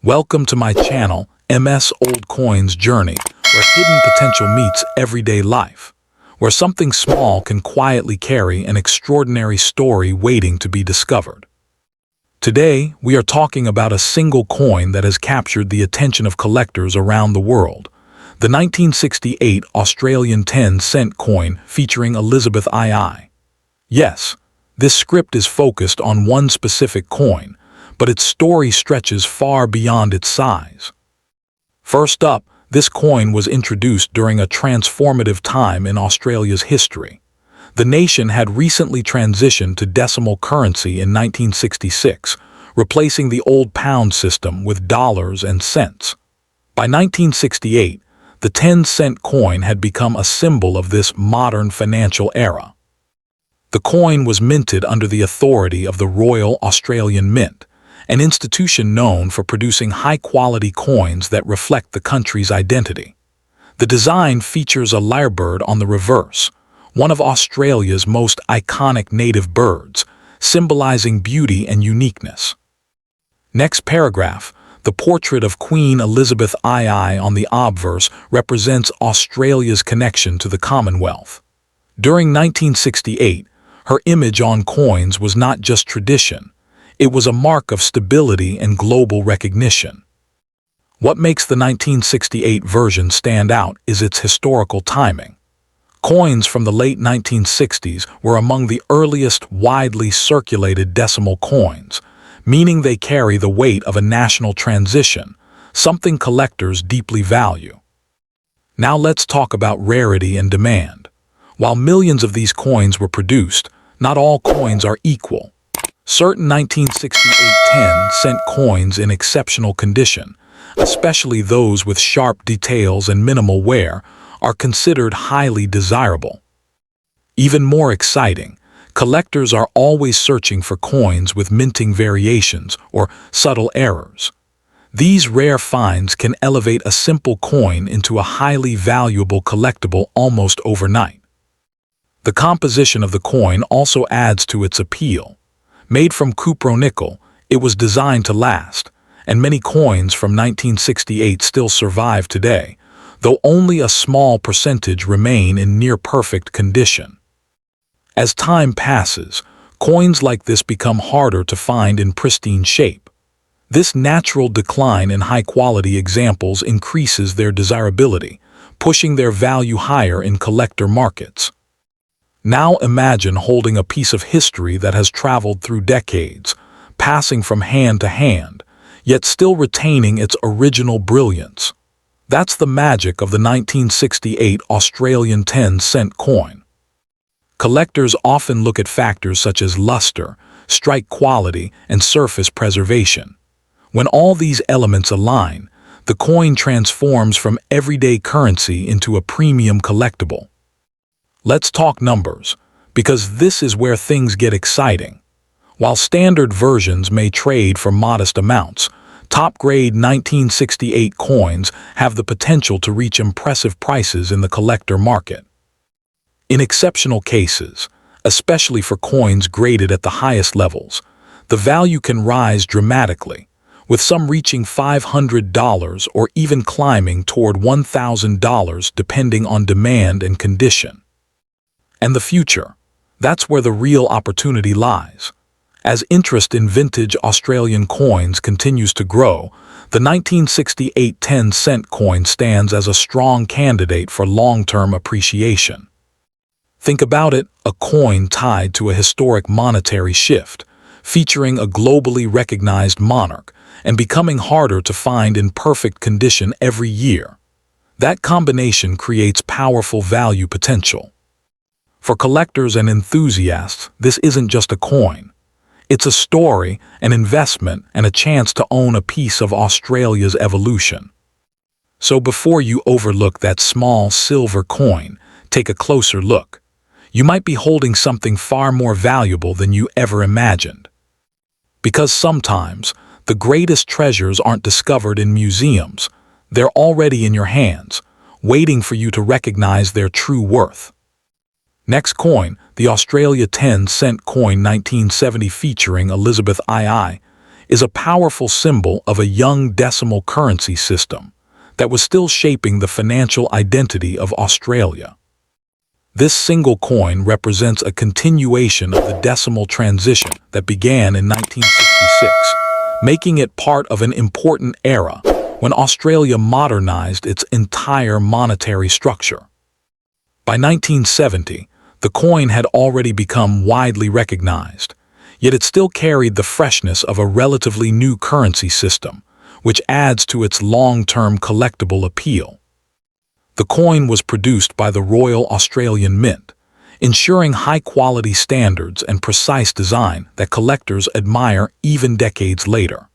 Welcome to my channel, MS Old Coins Journey, where hidden potential meets everyday life, where something small can quietly carry an extraordinary story waiting to be discovered. Today, we are talking about a single coin that has captured the attention of collectors around the world, the 1968 Australian 10-cent coin featuring elizabethii. Yes, this script is focused on one specific coin, but its story stretches far beyond its size. First up, this coin was introduced during a transformative time in Australia's history. The nation had recently transitioned to decimal currency in 1966, replacing the old pound system with dollars and cents. By 1968, the 10-cent coin had become a symbol of this modern financial era. The coin was minted under the authority of the Royal Australian Mint, an institution known for producing high-quality coins that reflect the country's identity. The design features a lyrebird on the reverse, one of Australia's most iconic native birds, symbolizing beauty and uniqueness. Next paragraph, the portrait of Queen Elizabethii on the obverse represents Australia's connection to the Commonwealth. During 1968, her image on coins was not just tradition. It was a mark of stability and global recognition. What makes the 1968 version stand out is its historical timing. Coins from the late 1960s were among the earliest widely circulated decimal coins, meaning they carry the weight of a national transition, something collectors deeply value. Now let's talk about rarity and demand. While millions of these coins were produced, not all coins are equal. Certain 1968 10-cent coins in exceptional condition, especially those with sharp details and minimal wear, are considered highly desirable. Even more exciting, collectors are always searching for coins with minting variations or subtle errors. These rare finds can elevate a simple coin into a highly valuable collectible almost overnight. The composition of the coin also adds to its appeal. Made from cupro-nickel, it was designed to last, and many coins from 1968 still survive today, though only a small percentage remain in near-perfect condition. As time passes, coins like this become harder to find in pristine shape. This natural decline in high-quality examples increases their desirability, pushing their value higher in collector markets. Now imagine holding a piece of history that has traveled through decades, passing from hand to hand, yet still retaining its original brilliance. That's the magic of the 1968 Australian 10-cent coin. Collectors often look at factors such as luster, strike quality, and surface preservation. When all these elements align, the coin transforms from everyday currency into a premium collectible. Let's talk numbers, because this is where things get exciting. While standard versions may trade for modest amounts, top-grade 1968 coins have the potential to reach impressive prices in the collector market. In exceptional cases, especially for coins graded at the highest levels, the value can rise dramatically, with some reaching $500 or even climbing toward $1,000 depending on demand and condition. And the future, that's where the real opportunity lies. As interest in vintage Australian coins continues to grow, the 1968 10-cent coin stands as a strong candidate for long-term appreciation. Think about it, a coin tied to a historic monetary shift, featuring a globally recognized monarch and becoming harder to find in perfect condition every year. That combination creates powerful value potential. For collectors and enthusiasts, this isn't just a coin. It's a story, an investment, and a chance to own a piece of Australia's evolution. So before you overlook that small silver coin, take a closer look. You might be holding something far more valuable than you ever imagined. Because sometimes, the greatest treasures aren't discovered in museums. They're already in your hands, waiting for you to recognize their true worth. Next coin, the Australia 10-cent coin 1970 featuring elizabethii. is a powerful symbol of a young decimal currency system that was still shaping the financial identity of Australia. This single coin represents a continuation of the decimal transition that began in 1966, making it part of an important era when Australia modernized its entire monetary structure. By 1970, the coin had already become widely recognized, yet it still carried the freshness of a relatively new currency system, which adds to its long-term collectible appeal. The coin was produced by the Royal Australian Mint, ensuring high-quality standards and precise design that collectors admire even decades later.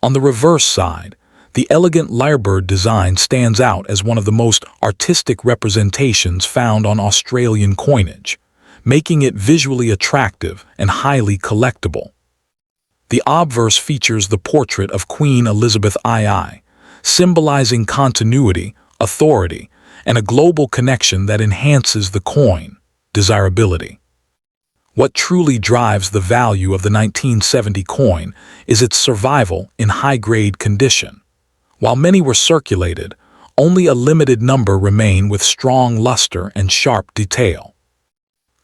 On the reverse side, the elegant lyrebird design stands out as one of the most artistic representations found on Australian coinage, making it visually attractive and highly collectible. The obverse features the portrait of Queen Elizabethii, symbolizing continuity, authority, and a global connection that enhances the coin desirability. What truly drives the value of the 1970 coin is its survival in high-grade condition. While many were circulated, only a limited number remain with strong luster and sharp detail.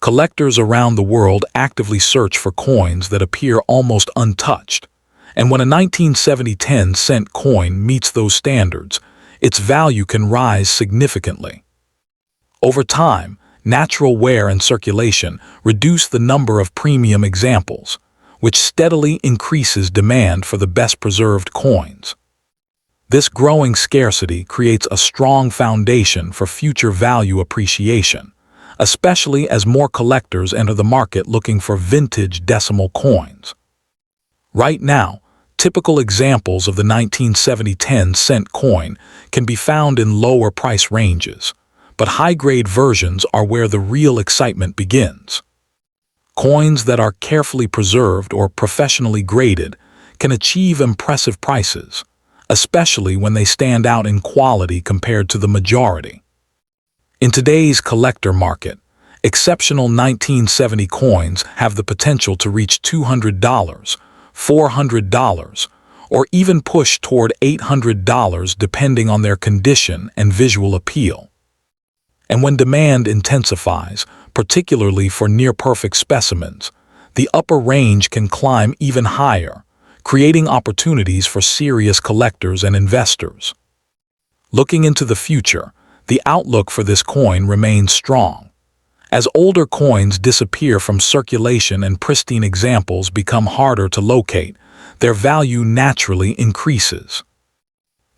Collectors around the world actively search for coins that appear almost untouched, and when a 1970 10-cent coin meets those standards, its value can rise significantly. Over time, natural wear and circulation reduce the number of premium examples, which steadily increases demand for the best-preserved coins. This growing scarcity creates a strong foundation for future value appreciation, especially as more collectors enter the market looking for vintage decimal coins. Right now, typical examples of the 1970 10-cent coin can be found in lower price ranges, but high-grade versions are where the real excitement begins. Coins that are carefully preserved or professionally graded can achieve impressive prices, especially when they stand out in quality compared to the majority. In today's collector market, exceptional 1970 coins have the potential to reach $200, $400, or even push toward $800 depending on their condition and visual appeal. And when demand intensifies, particularly for near-perfect specimens, the upper range can climb even higher, creating opportunities for serious collectors and investors. Looking into the future, the outlook for this coin remains strong. As older coins disappear from circulation and pristine examples become harder to locate, their value naturally increases.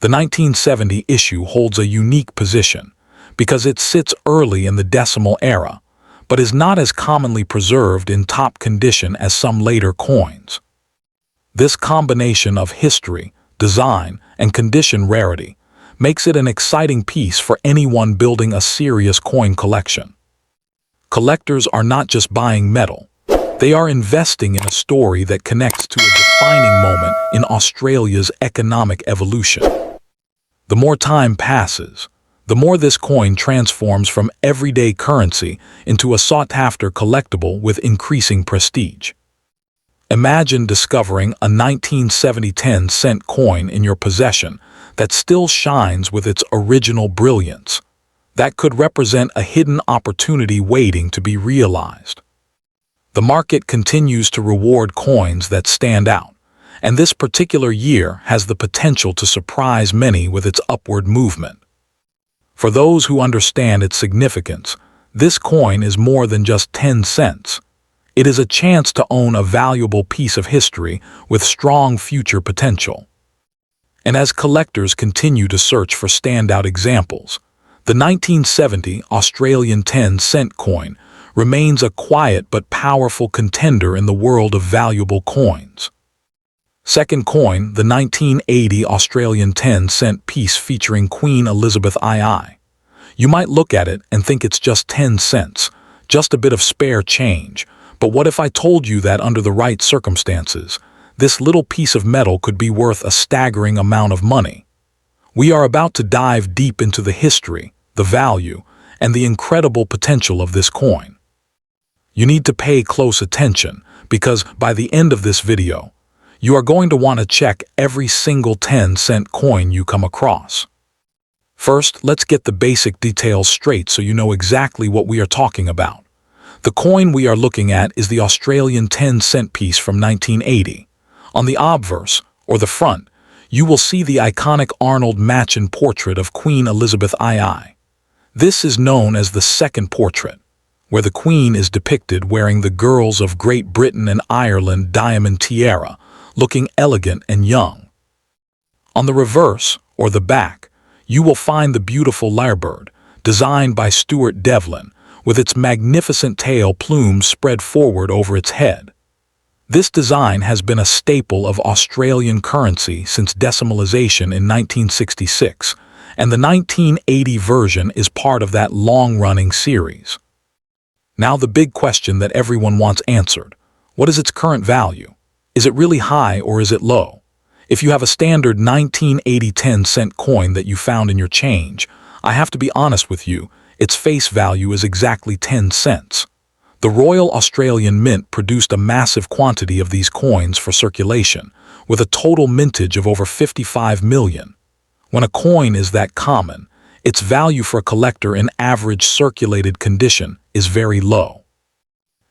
The 1970 issue holds a unique position because it sits early in the decimal era, but is not as commonly preserved in top condition as some later coins. This combination of history, design, and condition rarity makes it an exciting piece for anyone building a serious coin collection. Collectors are not just buying metal, they are investing in a story that connects to a defining moment in Australia's economic evolution. The more time passes, the more this coin transforms from everyday currency into a sought-after collectible with increasing prestige. Imagine discovering a 1970 10-cent coin in your possession that still shines with its original brilliance. That could represent a hidden opportunity waiting to be realized. The market continues to reward coins that stand out, and this particular year has the potential to surprise many with its upward movement. For those who understand its significance, this coin is more than just 10 cents. It is a chance to own a valuable piece of history with strong future potential. And as collectors continue to search for standout examples, the 1970 Australian 10-cent coin remains a quiet but powerful contender in the world of valuable coins. Second coin, the 1980 Australian 10-cent piece featuring Queen Elizabethii. You might look at it and think it's just 10 cents, just a bit of spare change. But what if I told you that under the right circumstances, this little piece of metal could be worth a staggering amount of money? We are about to dive deep into the history, the value, and the incredible potential of this coin. You need to pay close attention because by the end of this video, You are going to want to check every single 10-cent coin you come across. First, let's get the basic details straight so you know exactly what we are talking about. The coin we are looking at is the Australian 10-cent piece from 1980. On the obverse, or the front, you will see the iconic Arnold Machen portrait of Queen Elizabethii. This is known as the second portrait, where the Queen is depicted wearing the girls of Great Britain and Ireland diamond tiara, looking elegant and young. On the reverse, or the back, you will find the beautiful lyrebird, designed by Stuart Devlin, with its magnificent tail plumes spread forward over its head. This design has been a staple of Australian currency since decimalisation in 1966, and the 1980 version is part of that long-running series. Now the big question that everyone wants answered: what is its current value? Is it really high or is it low? If you have a standard 1980 10-cent coin that you found in your change, I have to be honest with you, its face value is exactly 10 cents. The Royal Australian Mint produced a massive quantity of these coins for circulation, with a total mintage of over 55 million. When a coin is that common, its value for a collector in average circulated condition is very low.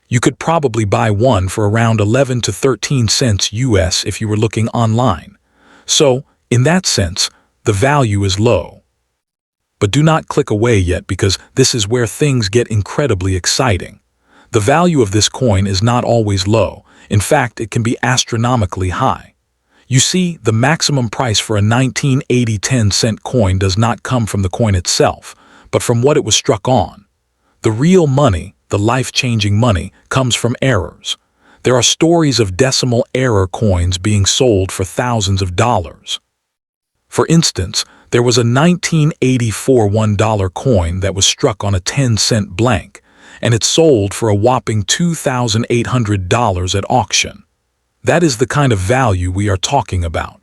You could probably buy one for around 11 to 13 cents US if you were looking online. So, in that sense, the value is low. But do not click away yet, because this is where things get incredibly exciting. The value of this coin is not always low. In fact, it can be astronomically high. You see, the maximum price for a 1980 10-cent coin does not come from the coin itself, but from what it was struck on. The real money, the life-changing money, comes from errors. There are stories of decimal error coins being sold for thousands of dollars. For instance, there was a 1984 $1 coin that was struck on a 10-cent blank, and it sold for a whopping $2,800 at auction. That is the kind of value we are talking about.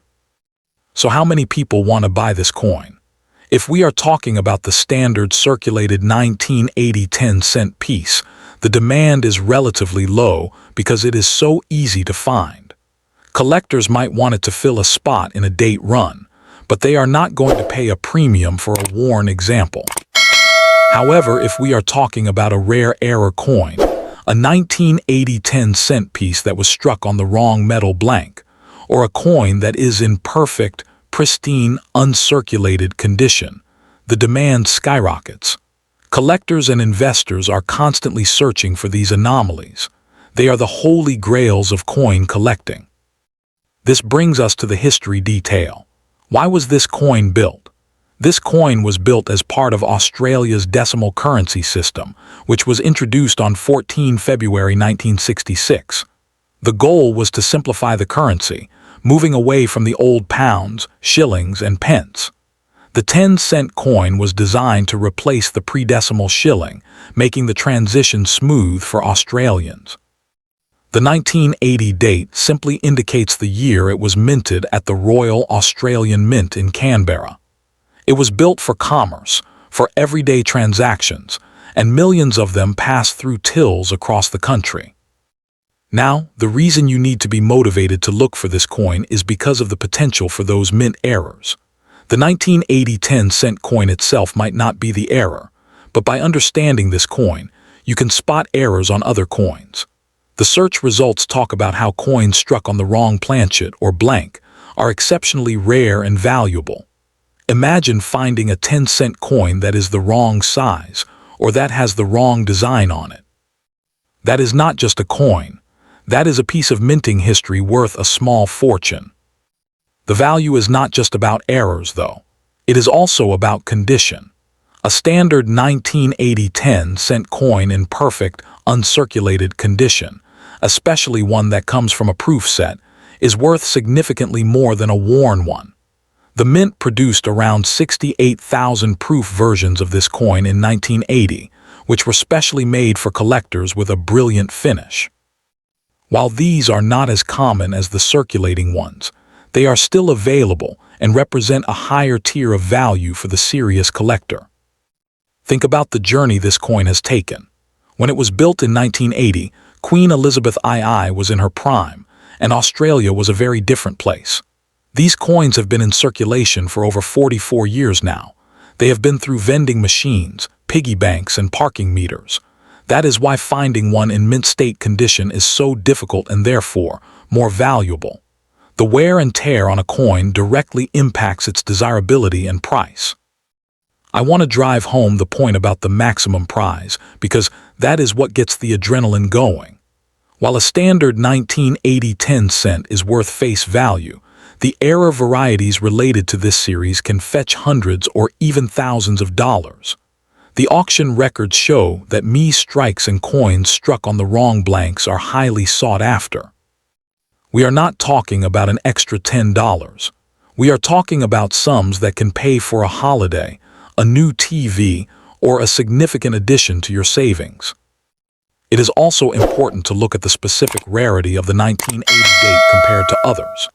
So how many people want to buy this coin? If we are talking about the standard circulated 1980 10-cent piece, the demand is relatively low because it is so easy to find. Collectors might want it to fill a spot in a date run, but they are not going to pay a premium for a worn example. However, if we are talking about a rare error coin, a 1980 10-cent piece that was struck on the wrong metal blank, or a coin that is in perfect, pristine, uncirculated condition, the demand skyrockets. Collectors and investors are constantly searching for these anomalies. They are the holy grails of coin collecting. This brings us to the history detail. Why was this coin built? This coin was built as part of Australia's decimal currency system, which was introduced on 14 February 1966. The goal was to simplify the currency, moving away from the old pounds, shillings, and pence. The 10-cent coin was designed to replace the pre-decimal shilling, making the transition smooth for Australians. The 1980 date simply indicates the year it was minted at the Royal Australian Mint in Canberra. It was built for commerce, for everyday transactions, and millions of them pass through tills across the country. Now, the reason you need to be motivated to look for this coin is because of the potential for those mint errors. The 1980 10-cent coin itself might not be the error, but by understanding this coin, you can spot errors on other coins. The search results talk about how coins struck on the wrong planchet or blank are exceptionally rare and valuable. Imagine finding a 10-cent coin that is the wrong size or that has the wrong design on it. That is not just a coin. That is a piece of minting history worth a small fortune. The value is not just about errors, though. It is also about condition. A standard 1980 10-cent coin in perfect, uncirculated condition, especially one that comes from a proof set, is worth significantly more than a worn one. The Mint produced around 68,000 proof versions of this coin in 1980, which were specially made for collectors with a brilliant finish. While these are not as common as the circulating ones, they are still available and represent a higher tier of value for the serious collector. Think about the journey this coin has taken. When it was built in 1980, Queen Elizabeth II was in her prime, and Australia was a very different place. These coins have been in circulation for over 44 years now. They have been through vending machines, piggy banks, and parking meters. That is why finding one in mint state condition is so difficult and therefore more valuable. The wear and tear on a coin directly impacts its desirability and price. I want to drive home the point about the maximum prize because that is what gets the adrenaline going. While a standard 1980 10-cent is worth face value, the error varieties related to this series can fetch hundreds or even thousands of dollars. The auction records show that me strikes and coins struck on the wrong blanks are highly sought after. We are not talking about an extra $10. We are talking about sums that can pay for a holiday, a new TV, or a significant addition to your savings. It is also important to look at the specific rarity of the 1980 date compared to others.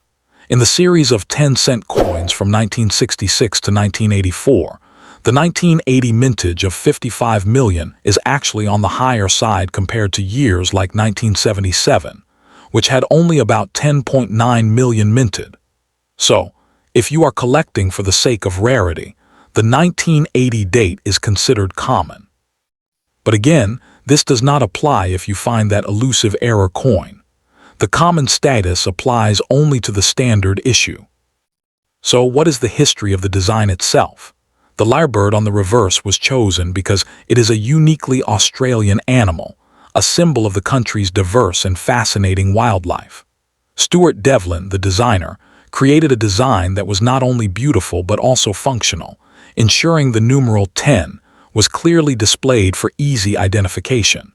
In the series of 10-cent coins from 1966 to 1984, the 1980 mintage of 55 million is actually on the higher side compared to years like 1977, which had only about 10.9 million minted. So, if you are collecting for the sake of rarity, the 1980 date is considered common. But again, this does not apply if you find that elusive error coin. The common status applies only to the standard issue. So what is the history of the design itself? The lyrebird on the reverse was chosen because it is a uniquely Australian animal, a symbol of the country's diverse and fascinating wildlife. Stuart Devlin, the designer, created a design that was not only beautiful but also functional, ensuring the numeral 10 was clearly displayed for easy identification.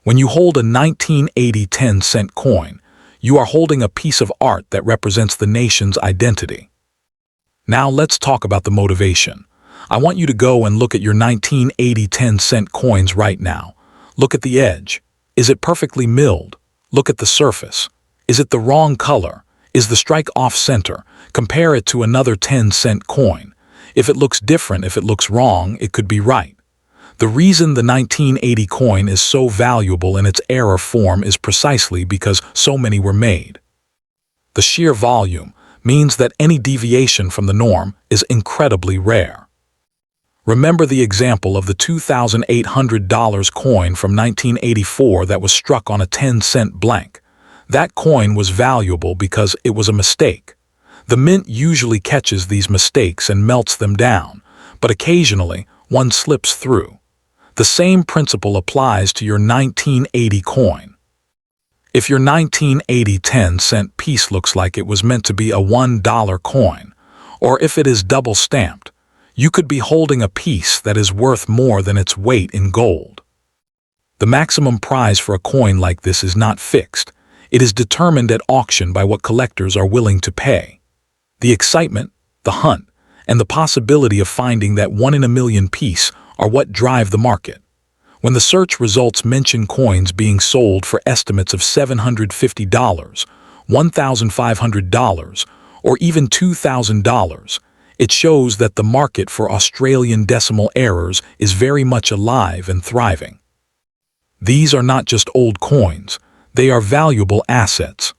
When you hold a 1980 10-cent coin, you are holding a piece of art that represents the nation's identity. Now let's talk about the motivation. I want you to go and look at your 1980 10-cent coins right now. Look at the edge. Is it perfectly milled? Look at the surface. Is it the wrong color? Is the strike off-center? Compare it to another 10-cent coin. If it looks different, if it looks wrong, it could be right. The reason the 1980 coin is so valuable in its error form is precisely because so many were made. The sheer volume means that any deviation from the norm is incredibly rare. Remember the example of the $2,800 coin from 1984 that was struck on a 10-cent blank. That coin was valuable because it was a mistake. The mint usually catches these mistakes and melts them down, but occasionally one slips through. The same principle applies to your 1980 coin. If your 1980 10-cent piece looks like it was meant to be a $1 coin, or if it is double-stamped, you could be holding a piece that is worth more than its weight in gold. The maximum prize for a coin like this is not fixed. It is determined at auction by what collectors are willing to pay. The excitement, the hunt, and the possibility of finding that one-in-a-million piece are what drive the market. When the search results mention coins being sold for estimates of $750, $1,500, or even $2,000, it shows that the market for Australian decimal errors is very much alive and thriving. These are not just old coins, they are valuable assets.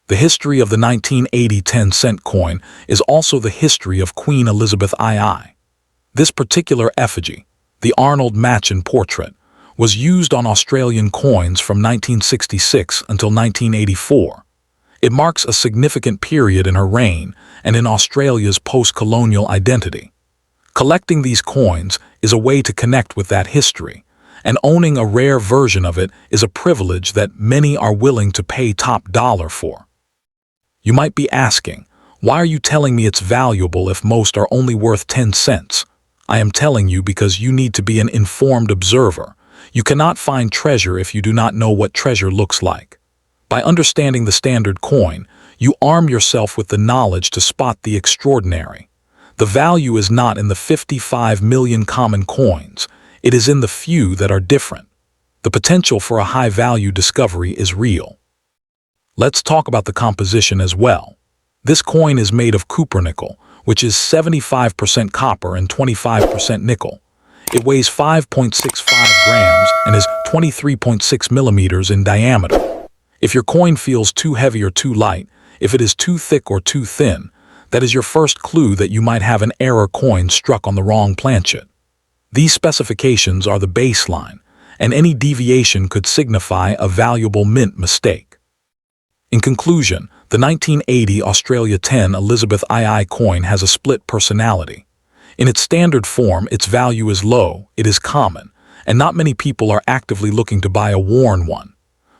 The history of the 1980 10-cent coin is also the history of Queen Elizabethii. This particular effigy, the Arnold Machin portrait, was used on Australian coins from 1966 until 1984. It marks a significant period in her reign and in Australia's post-colonial identity. Collecting these coins is a way to connect with that history, and owning a rare version of it is a privilege that many are willing to pay top dollar for. You might be asking, why are you telling me it's valuable if most are only worth 10 cents? I am telling you because you need to be an informed observer. You cannot find treasure if you do not know what treasure looks like. By understanding the standard coin, you arm yourself with the knowledge to spot the extraordinary. The value is not in the 55 million common coins. It is in the few that are different. The potential for a high-value discovery is real. Let's talk about the composition as well. This coin is made of cupronickel, which is 75% copper and 25% nickel. It weighs 5.65 grams and is 23.6 millimeters in diameter. If your coin feels too heavy or too light, if it is too thick or too thin, that is your first clue that you might have an error coin struck on the wrong planchet. These specifications are the baseline, and any deviation could signify a valuable mint mistake. In conclusion, the 1980 Australia 10 elizabethii coin has a split personality. In its standard form, its value is low, it is common, and not many people are actively looking to buy a worn one.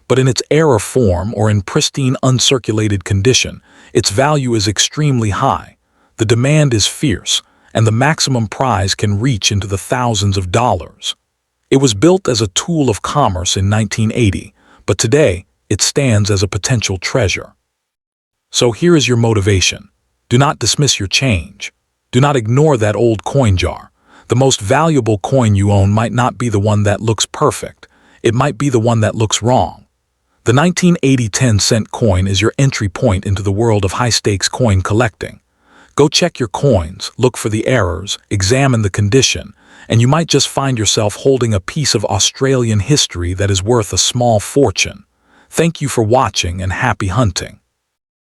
But in its error form or in pristine uncirculated condition, its value is extremely high. The demand is fierce, and the maximum price can reach into the thousands of dollars. It was built as a tool of commerce in 1980, but today it stands as a potential treasure. So here is your motivation. Do not dismiss your change. Do not ignore that old coin jar. The most valuable coin you own might not be the one that looks perfect. It might be the one that looks wrong. The 1980 10-cent coin is your entry point into the world of high-stakes coin collecting. Go check your coins, look for the errors, examine the condition, and you might just find yourself holding a piece of Australian history that is worth a small fortune. Thank you for watching and happy hunting.